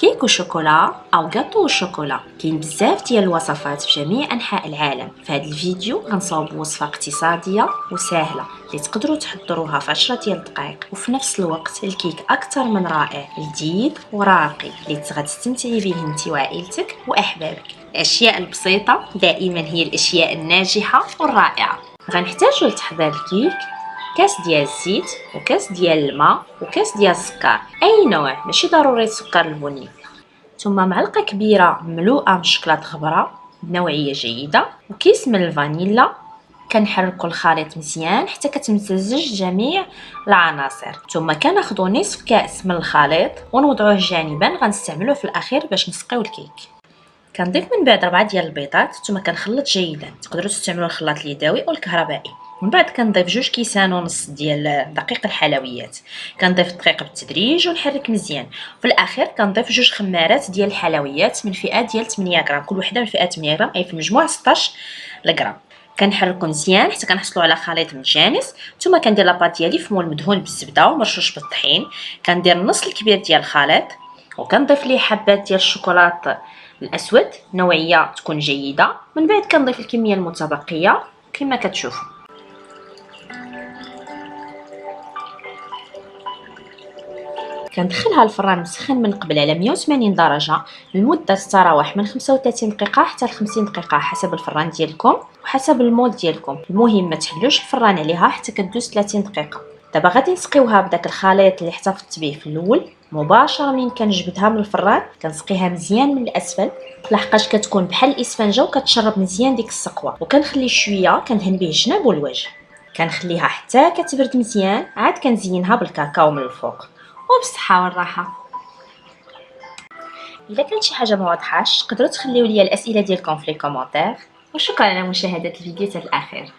كيك وشوكولا او غاتو وشوكولا. كاين بزاف ديال الوصفات في جميع انحاء العالم. في هذا الفيديو غنصاوب وصفه اقتصاديه وسهله اللي تقدروا تحضروها في 10 ديال الدقائق، وفي نفس الوقت الكيك اكثر من رائع، لذيذ وراقي اللي غتستمتعي به انت وعائلتك واحبابك. الاشياء البسيطه دائما هي الاشياء الناجحه والرائعه. غنحتاجوا لتحضير الكيك كاس ديال الزيت وكاس ديال الماء وكاس ديال السكر اي نوع، ماشي ضروري السكر البني، ثم معلقه كبيره مملوءه من شوكولاته غبره بنوعيه جيده وكيس من الفانيلا. كنحركوا الخليط مزيان حتى كتمتزج جميع العناصر، ثم كناخذوا نصف كاس من الخليط ونوضعوه جانبا، غنستعملوه في الاخير باش نسقيو الكيك. كنضيف من بعد 4 ديال البيضات ثم كنخلط جيدا. تقدروا تستعملوا الخلاط اليدوي او الكهربائي. من بعد كنضيف 2.5 كيسان ديال دقيق الحلويات. كنضيف الدقيق بالتدريج ونحرك مزيان. في الاخير كنضيف 2 خمارات ديال الحلويات من فئه ديال 8 غرام، كل وحده من فئه 8 غرام، اي في المجموع 16 غرام. كنحركو مزيان حتى كنحصلوا على خليط متجانس، ثم كندير لاباط ديالي في مول مدهون بالزبده ومرشوش بالطحين. كندير النص الكبير ديال الخليط وكنضيف ليه حبات ديال الشوكولاط الاسود نوعيه تكون جيده. من بعد كنضيف الكميه المتبقيه كما كتشوفوا. كندخلها الفران مسخن من قبل على 180 درجه لمده تتراوح من 35 دقيقه حتى ل 50 دقيقه حسب الفران ديالكم وحسب المول ديالكم. المهم ما تحلوش الفران عليها حتى كدوز 30 دقيقه. دابا غادي نسقيوها بداك الخليط اللي احتفظت به في الاول. مباشره من كنجبدها من الفران كنسقيها مزيان من الاسفل، لحقاش كتكون بحال الاسفنجه وكتشرب مزيان ديك السقوه. وكنخلي شويه كندهن به الجناب والوجه. كنخليها حتى كتبرد مزيان، عاد كنزينها بالكاكاو من الفوق. وبالصحه والراحه. الا كانت شي حاجه ما واضحاش تقدروا تخليو لي الاسئله ديالكم في لي كومونتير. وشكرا على مشاهده الفيديو حتى الاخير.